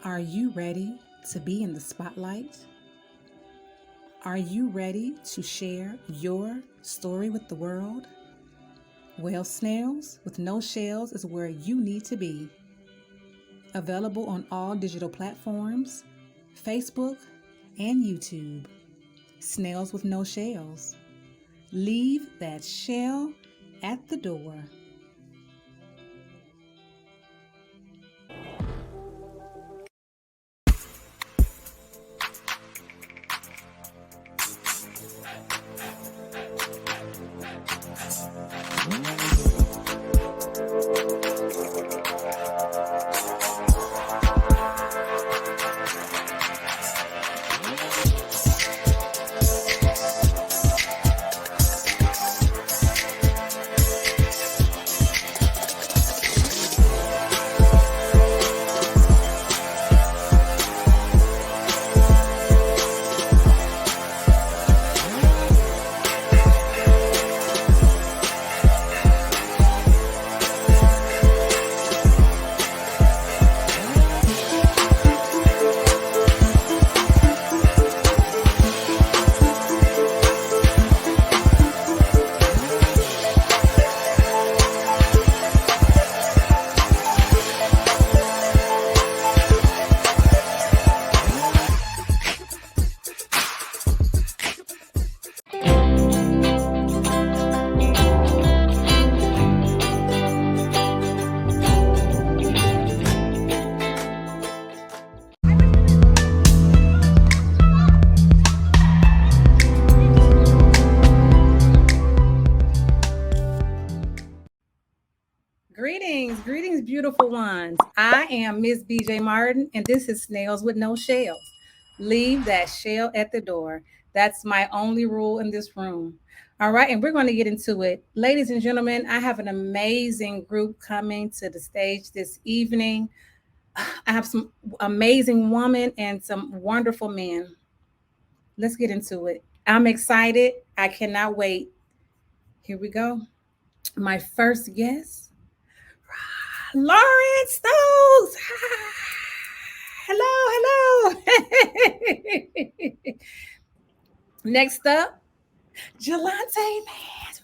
Are you ready to be in the spotlight? Are you ready to share your story with the world? Well, Snails with No Shells is where you need to be. Available on all digital platforms, Facebook, and YouTube. Snails with No Shells. Leave that shell at the door. Greetings, beautiful ones. I am Miss BJ Martin, and this is Snails with No Shells. Leave that shell at the door. That's my only rule in this room. All right, and we're going to get into it. Ladies and gentlemen, I have an amazing group coming to the stage this evening. I have some amazing women and some wonderful men. Let's get into it. I'm excited. I cannot wait. Here we go. My first guest, Lauren Stokes. Hello. Next up, Jelante Mans.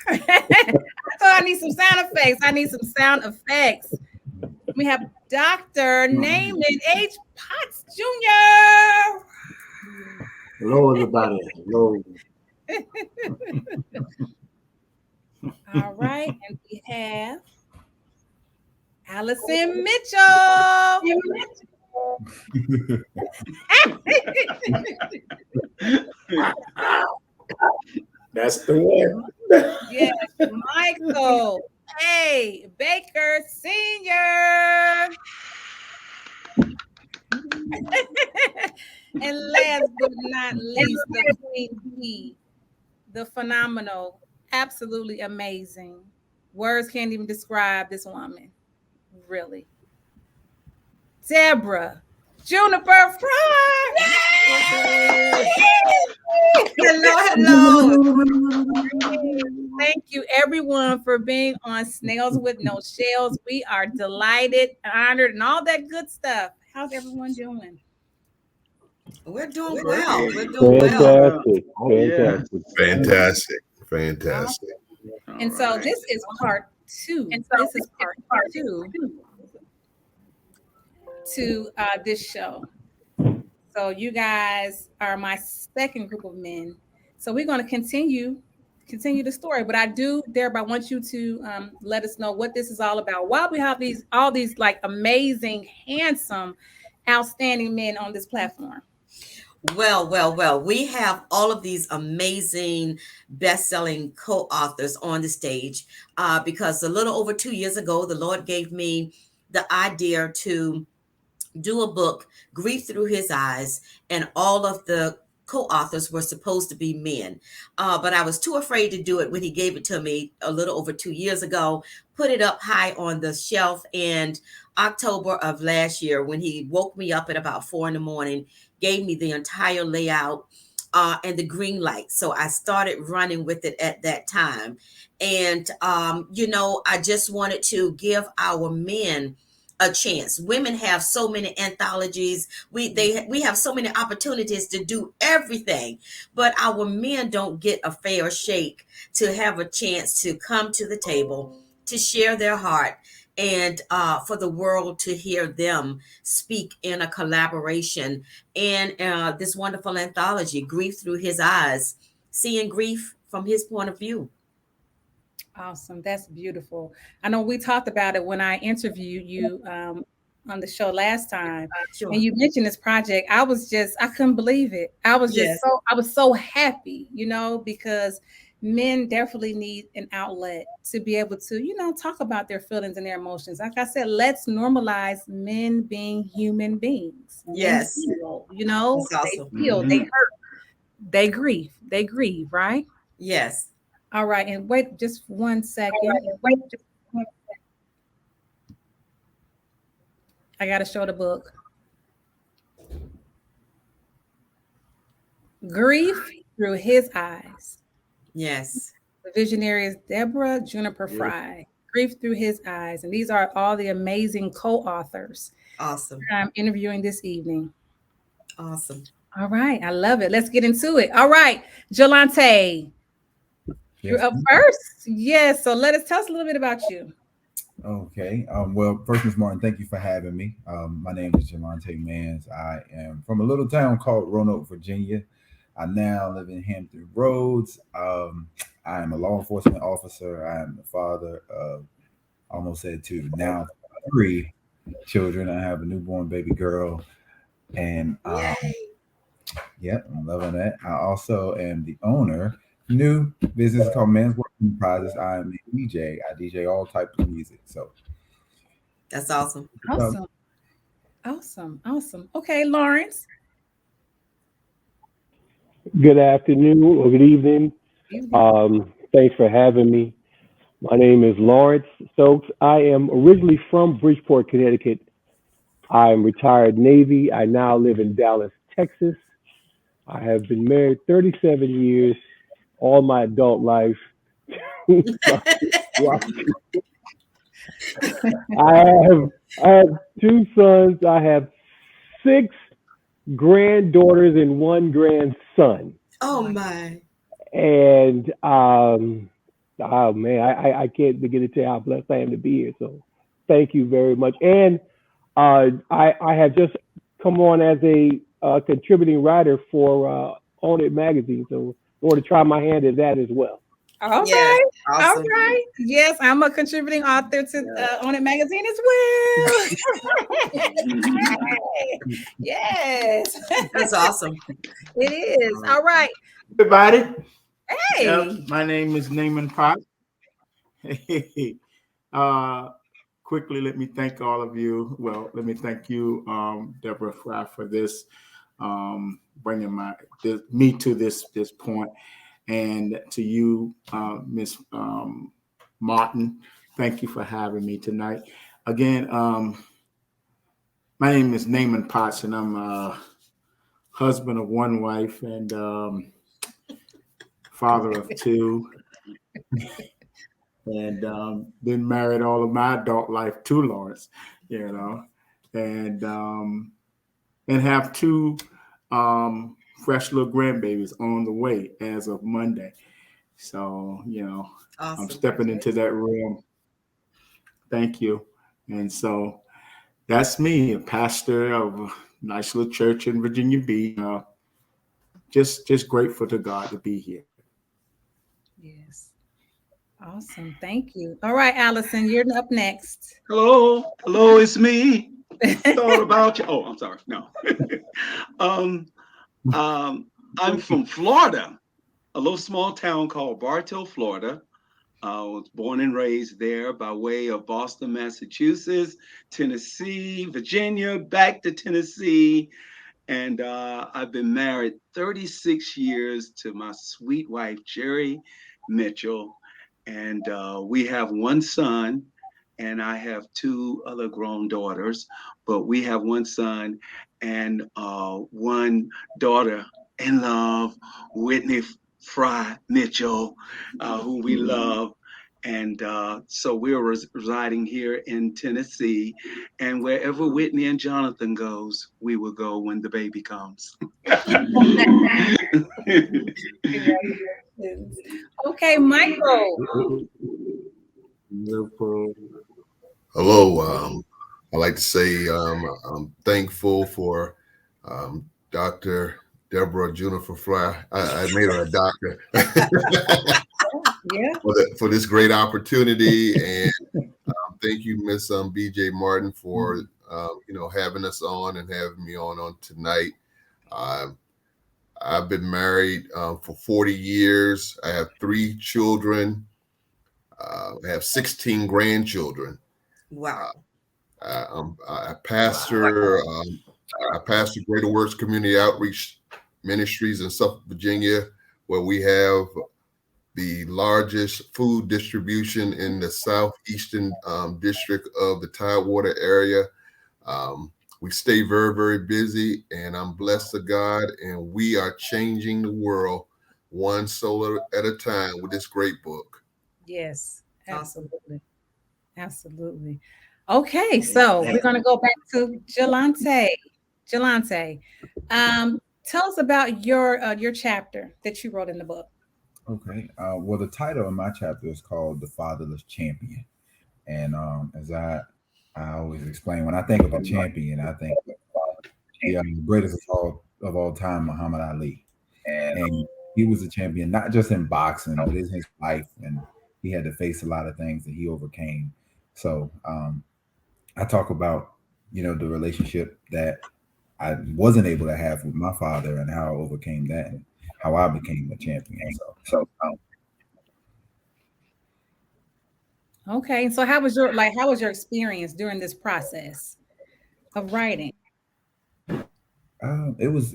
I thought I need some sound effects. We have Dr. Naaman H. Potts Jr. Hello, everybody. Hello. All right, and we have Allison Mitchell. That's the one. Yes, Michael A. Baker Sr. And last but not least, the Queen Bee, the phenomenal, absolutely amazing. Words can't even describe this woman, really. Deborah Juniper Fry. Hello. Thank you, everyone, for being on Snails with No Shells. We are delighted, honored, and all that good stuff. How's everyone doing? We're doing well. We're doing well. Fantastic. And so this is part two. This is part two to this show. So you guys are my second group of men. So we're going to continue the story, but I do thereby want you to let us know what this is all about. Why we have all these like amazing, handsome, outstanding men on this platform. Well. We have all of these amazing best-selling co-authors on the stage because a little over 2 years ago, the Lord gave me the idea to do a book, Grief Through His Eyes, and all of the co-authors were supposed to be men. But I was too afraid to do it when he gave it to me a little over 2 years ago, put it up high on the shelf. And October of last year, when he woke me up at about 4 a.m, gave me the entire layout and the green light. So I started running with it at that time. And, I just wanted to give our men a chance. Women have so many anthologies. We have so many opportunities to do everything, but our men don't get a fair shake to have a chance to come to the table to share their heart and for the world to hear them speak in a collaboration in this wonderful anthology, Grief Through His Eyes, seeing grief from his point of view. Awesome. That's beautiful. I know we talked about it when I interviewed you on the show last time, and Sure. you mentioned this project. I couldn't believe it. Yes. I was so happy, because men definitely need an outlet to be able to, talk about their feelings and their emotions. Like I said, let's normalize men being human beings. Men Yes. feel, That's they awesome. feel, they hurt, they grieve, right? Yes. All right, and wait just 1 second. I got to show the book. Grief Through His Eyes. Yes. The visionary is Deborah Juniper Yeah. Fry. Grief Through His Eyes. And these are all the amazing co-authors Awesome. I'm interviewing this evening. Awesome. All right, I love it. Let's get into it. All right, Jolante, you're Yes. up first. Yes, so tell us a little bit about you. Okay. Well, first, Ms. Martin, thank you for having me. My name is Jelante Mans. I am from a little town called Roanoke, Virginia. I now live in Hampton Roads. I am a law enforcement officer. I am the father of, almost said two, now three children. I have a newborn baby girl, and Yay. yep, I'm loving that. I also am the owner. New business called Men's Work Enterprises. I am a DJ. I DJ all types of music. So, That's awesome. Awesome. Awesome. Awesome. Okay, Lawrence. Good afternoon or good evening. Evening. Thanks for having me. My name is Lawrence Stokes. I am originally from Bridgeport, Connecticut. I'm retired Navy. I now live in Dallas, Texas. I have been married 37 years, all my adult life. I have two sons. I have six granddaughters and one grandson. Oh My my. And oh man, I can't begin to tell how blessed I am to be here. So thank you very much. And I have just come on as a contributing writer for Own It magazine. So I want to try my hand at that as well. All Yes. right. All Awesome. right. Yes, I'm a contributing author to On It magazine as well. Yes, That's awesome. it is. All right. Everybody. Hey. My name is Naaman Pot. uh, quickly, let me thank all of you. Well, let me thank you, Deborah Fry, for this, bringing me to this point, and to you, Miss Martin. Thank you for having me tonight. Again, my name is Naaman Potts, and I'm a husband of one wife and father of two, and been married all of my adult life to Lawrence, and have two fresh little grandbabies on the way as of Monday. So I'm Awesome. stepping into that realm. Thank you. And so that's me, a pastor of a nice little church in Virginia Beach. Just grateful to God to be here. Yes. Awesome. Thank you. All right, Allison, you're up next. Hello, it's me. Thought about you. Oh, I'm sorry. No. um, I'm from Florida, a little small town called Bartow, Florida. I was born and raised there by way of Boston, Massachusetts, Tennessee, Virginia, back to Tennessee. And I've been married 36 years to my sweet wife, Jerry Mitchell. And we have one son, and I have two other grown daughters. But we have one son and one daughter in love, Whitney Fry Mitchell, who we love. And so we're residing here in Tennessee, and wherever Whitney and Jonathan goes, we will go when the baby comes. Congratulations. Okay, Michael. Liverpool. Hello. I like to say I'm thankful for Dr. Deborah Juniper Fry. I made her a doctor Yeah. for this great opportunity, and thank you, Miss BJ Martin, for having us on and having me on tonight. I've been married for 40 years. I have 3 children. I have 16 grandchildren. Wow. I pastor. I pastor Greater Works Community Outreach Ministries in Suffolk, Virginia, where we have the largest food distribution in the southeastern district of the Tidewater area. We stay very, very busy, and I'm blessed to God, and we are changing the world one soul at a time with this great book. Yes, Awesome. absolutely. Absolutely. Okay, so we're going to go back to Jelante. Jelante, tell us about your chapter that you wrote in the book. Okay. Well, the title of my chapter is called "The Fatherless Champion," and as I always explain, when I think of a champion, I think of the greatest of all time, Muhammad Ali, and he was a champion not just in boxing, but in his life, and he had to face a lot of things that he overcame. So I talk about the relationship that I wasn't able to have with my father and how I overcame that and how I became a champion. So Okay, so how was your experience during this process of writing? it was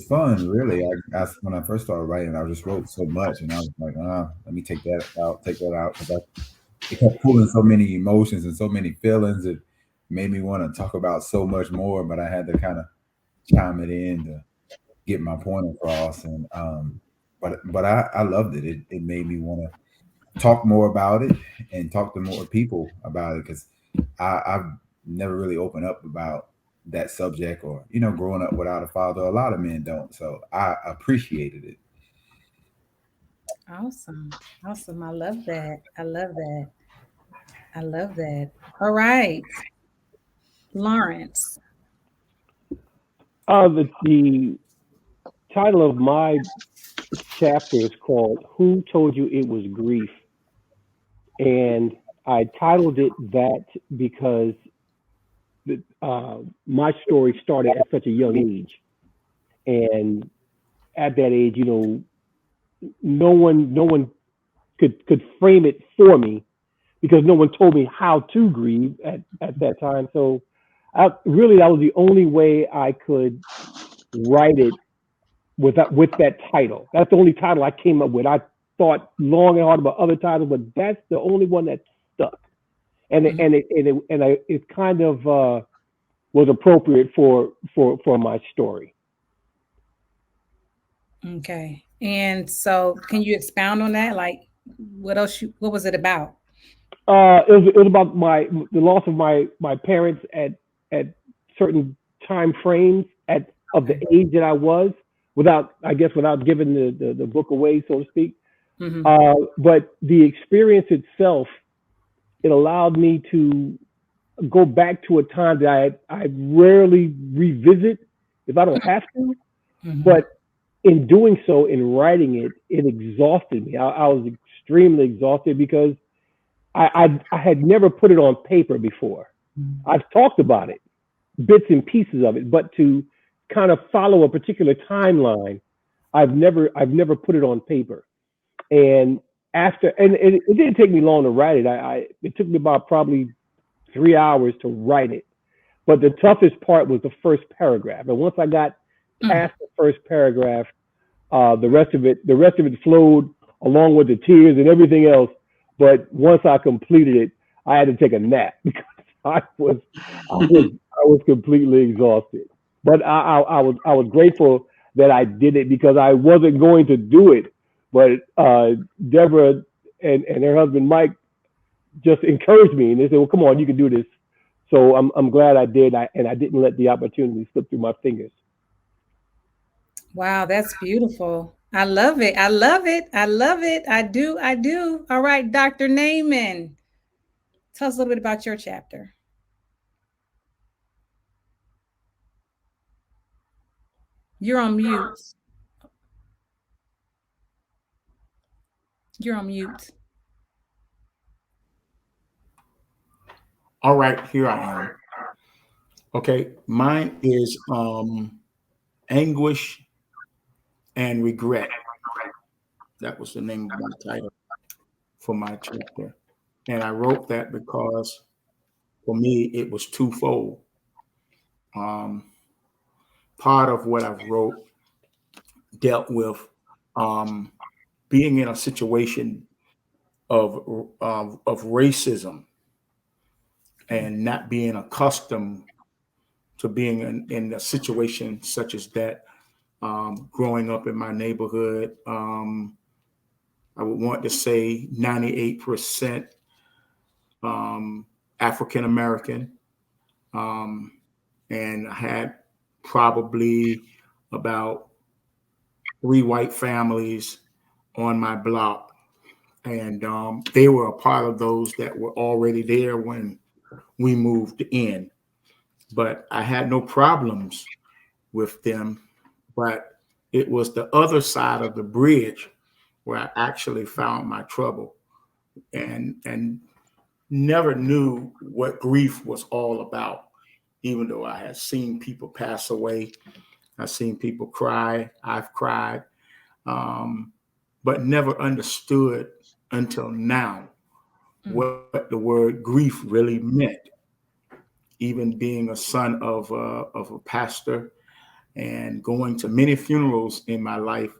fun, really. When I first started writing, I just wrote so much, and I was like, let me take that out, because it kept pulling so many emotions and so many feelings. It made me want to talk about so much more, but I had to kind of chime it in to get my point across. And but I loved it. It made me want to talk more about it and talk to more people about it, because I've never really opened up about that subject, or growing up without a father. A lot of men don't, so I appreciated it. Awesome. Awesome. I love that. I love that. I love that. All right. Lawrence. The title of my chapter is called "Who Told You It Was Grief?" And I titled it that because my story started at such a young age, and at that age, no one could frame it for me, because no one told me how to grieve at that time. So really, that was the only way I could write it with that title. That's the only title I came up with. I thought long and hard about other titles, but that's the only one that stuck. And it kind of was appropriate for my story. Okay. And so can you expound on that? Like what was it about? It was about the loss of my parents at certain time frames of the age that I was, without giving the book away, so to speak. But the experience itself, it allowed me to go back to a time that I rarely revisit if I don't have to. But in doing so, in writing it, it exhausted me. I was extremely exhausted, because I had never put it on paper before. I've talked about it, bits and pieces of it, but to kind of follow a particular timeline, I've never put it on paper. And it didn't take me long to write it. It took me about probably 3 hours to write it. But the toughest part was the first paragraph. And once I got past the first paragraph, the rest of it flowed along with the tears and everything else. But once I completed it, I had to take a nap because I was completely exhausted. But I was grateful that I did it, because I wasn't going to do it. But Deborah and her husband Mike just encouraged me, and they said, "Well, come on, you can do this." So I'm glad I did, and I didn't let the opportunity slip through my fingers. Wow, that's beautiful. I love it. I love it. I love it. I do. I do. All right, Dr. Naaman, tell us a little bit about your chapter. You're on mute. You're on mute. All right, here I am. Okay, mine is anguish and regret. That was the name of my title for my chapter. And I wrote that because for me it was twofold. Um, Part of what I've wrote dealt with um, being in a situation of racism and not being accustomed to being in a situation such as that. Growing up in my neighborhood, I would want to say 98% African American, um, and I had probably about three white families on my block, and they were a part of those that were already there when we moved in. But I had no problems with them. But it was the other side of the bridge where I actually found my trouble, and never knew what grief was all about. Even though I had seen people pass away, I've seen people cry, I've cried, um, but never understood until now Mm. what the word grief really meant. Even being a son of a pastor and going to many funerals in my life,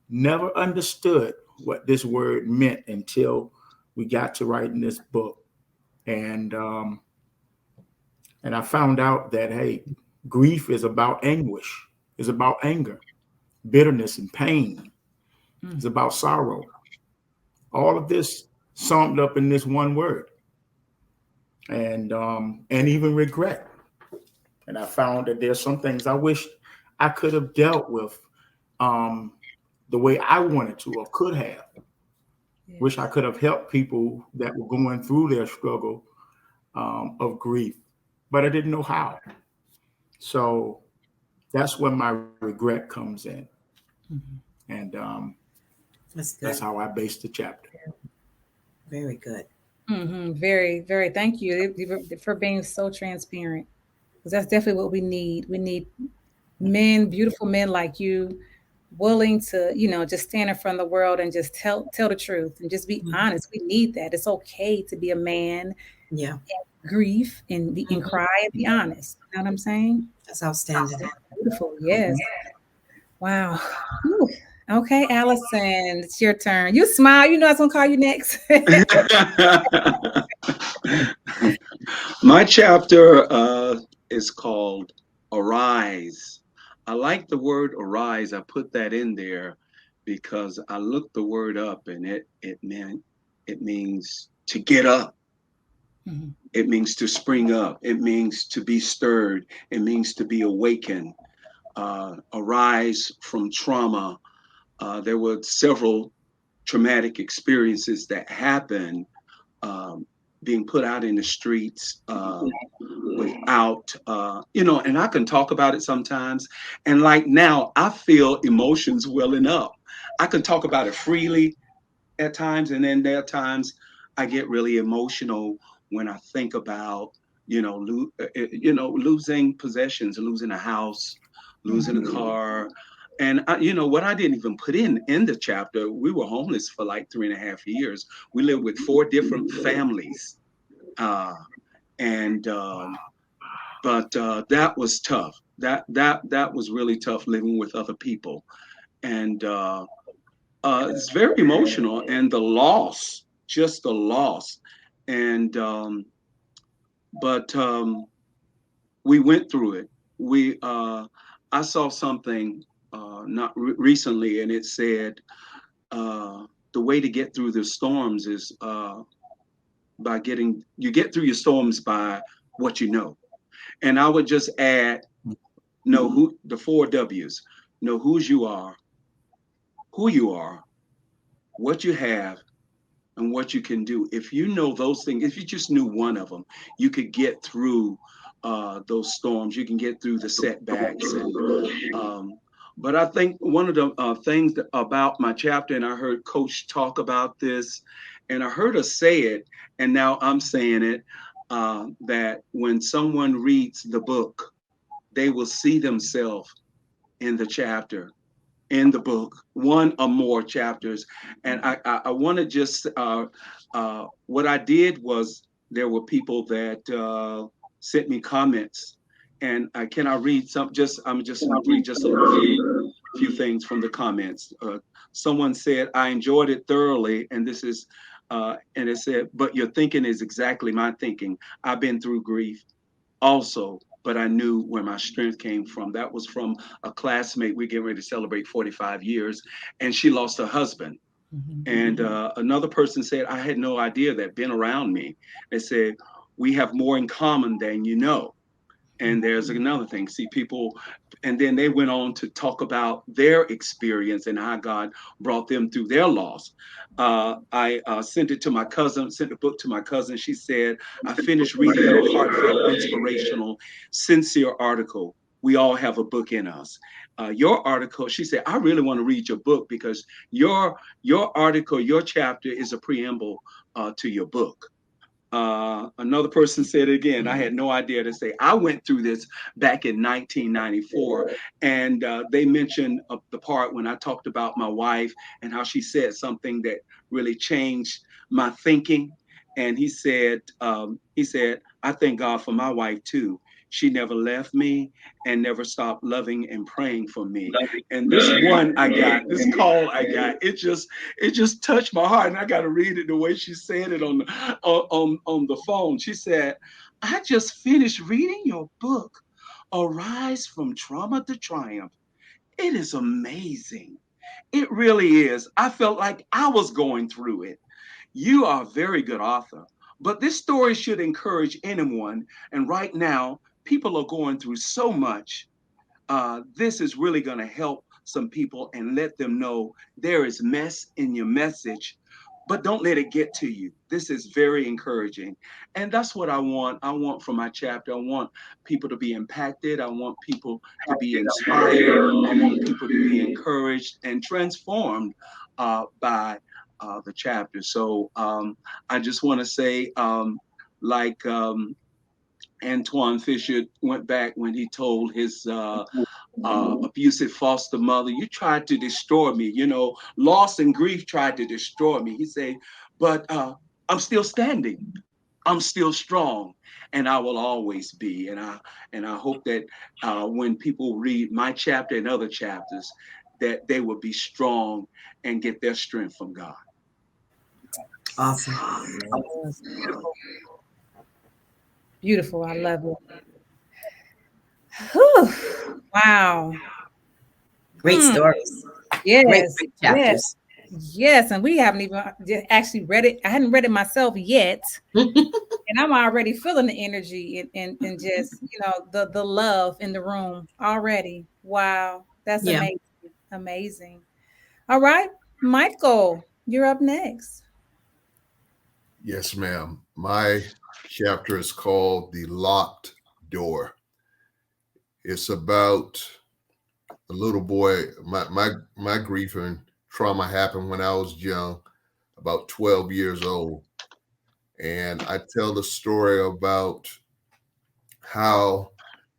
never understood what this word meant until we got to writing this book. And and I found out that hey, grief is about anguish, is about anger, bitterness, and pain. Mm. It's about sorrow. All of this summed up in this one word, and even regret. And I found that there's some things I wish I could have dealt with um, the way I wanted to or could have. Wish I Yes. could have helped people that were going through their struggle of grief, but I didn't know how. So that's when my regret comes in, Mhm. and That's that's good. how I based the chapter. Very good. Very, very. Thank you for being so transparent. Because that's definitely what we need. We need men, beautiful men like you, willing to, just stand in front of the world and just tell the truth and just be Mhm. honest. We need that. It's okay to be a man, Yeah, grief and mhm. cry and be honest. You know what I'm saying? That's outstanding. Beautiful. Yes. Wow. Whew. Okay, Allison, it's your turn. You smile. You know I was gonna call you next. My chapter is called Arise. I like the word arise. I put that in there because I looked the word up and it means to get up. Mhm. It means to spring up. It means to be stirred. It means to be awakened. Arise from trauma. There were several traumatic experiences that happened um, being put out in the streets without, and I can talk about it sometimes. And like now, I feel emotions welling up. I can talk about it freely at times, and then there are times I get really emotional when I think about, losing possessions, losing a house, losing a car. And what I didn't even put in the chapter, we were homeless for like 3.5 years. We lived with four different families, uh, and but that was tough. That was really tough living with other people, and it's very emotional. And the loss, just the loss, and but we went through it. We I saw something not recently, and it said the way to get through the storms is you get through your storms by what you know. And I would just add, know who the 4 W's, know who you are, what you have, and what you can do. If you know those things, if you just knew one of them, you could get through those storms. You can get through the setbacks. But I think one of the things about my chapter, and I heard Coach talk about this, and I heard her say it, and now I'm saying it, that when someone reads the book, they will see themselves in the chapter, in the book, one or more chapters. And I want to just, what I did was there were people that sent me comments, and can I read some? I'm just going to read just a few things from the comments. Someone said, I enjoyed it thoroughly, and this is, and it said, but your thinking is exactly my thinking. I've been through grief also, but I knew where my strength came from. That was from a classmate. We're getting ready to celebrate 45 years, and she lost her husband. And another person said, I had no idea that, been around me. They said, we have more in common than you know. And there's another thing. See, people, and then they went on to talk about their experience and how God brought them through their loss. I sent it to my cousin, sent the book to my cousin. She said, I finished reading your heartfelt, inspirational, sincere article. We all have a book in us. Your article, she said, I really want to read your book because your article, your chapter is a preamble to your book. Another person said it again. I had no idea to say. I went through this back in 1994, and they mentioned the part when I talked about my wife and how she said something that really changed my thinking. And he said, I thank God for my wife too. She never left me and never stopped loving and praying for me. And this one I got, this call I got, it just touched my heart, and I got to read it the way she said it on the phone. She said, I just finished reading your book, Arise from Trauma to Triumph. It is amazing. It really is. I felt like I was going through it. You are a very good author, but this story should encourage anyone. And right now, people are going through so much. This is really going to help some people and let them know there is mess in your message, but don't let it get to you. This is very encouraging. And that's what I want. I want from my chapter, I want people to be impacted. I want people to be inspired. I want people to be encouraged and transformed by the chapter. So I just want to say, like Antoine Fisher went back when he told his abusive foster mother, you tried to destroy me. Loss and grief tried to destroy me. He said, but I'm still standing. I'm still strong, and I will always be. And I hope that when people read my chapter and other chapters, that they will be strong and get their strength from God. Awesome. Beautiful. I love it. Whew. Wow. Great stories. Yes. Great chapters. Yes. And we haven't even actually read it. I hadn't read it myself yet. And I'm already feeling the energy and just, the love in the room already. Wow. That's amazing. Amazing. All right. Michael, you're up next. Yes, ma'am. My chapter is called The Locked Door. It's about a little boy. My grief and trauma happened when I was young, about 12 years old. And I tell the story about how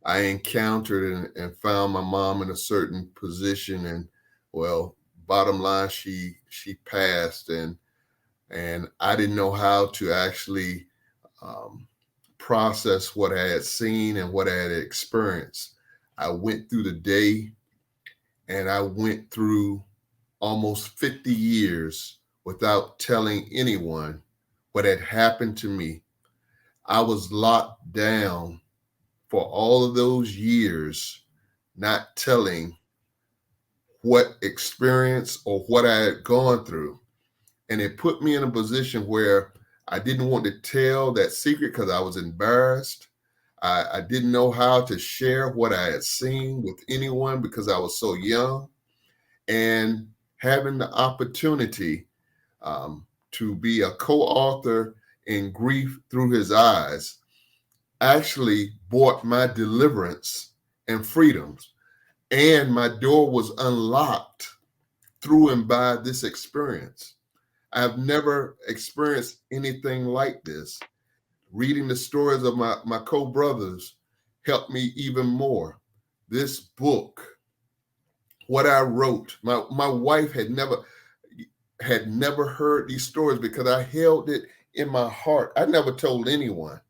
I encountered and found my mom in a certain position. And well, bottom line, she passed, and I didn't know how to actually process what I had seen and what I had experienced. I went through the day, and I went through almost 50 years without telling anyone what had happened to me. I was locked down for all of those years, not telling what experience or what I had gone through. And it put me in a position where I didn't want to tell that secret because I was embarrassed. I didn't know how to share what I had seen with anyone because I was so young. And having the opportunity to be a co-author in Grief Through His Eyes actually brought my deliverance and freedoms. And my door was unlocked through and by this experience. I've never experienced anything like this. Reading the stories of my co-brothers helped me even more. This book, what I wrote, my wife had never heard these stories because I held it in my heart. I never told anyone.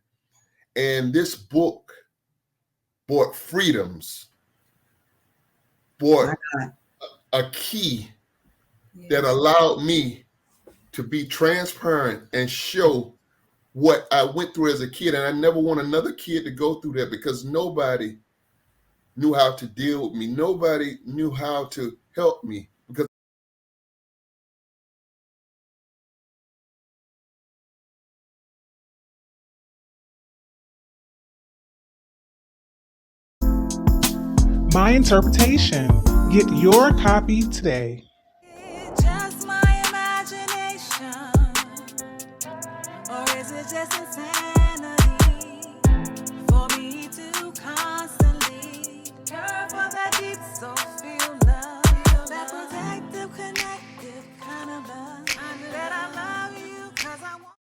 And this book brought freedoms, brought a key that allowed me to be transparent and show what I went through as a kid. And I never want another kid to go through that because nobody knew how to deal with me. Nobody knew how to help me because My Interpretation. Get your copy today. Just my imagination, or is it just insane?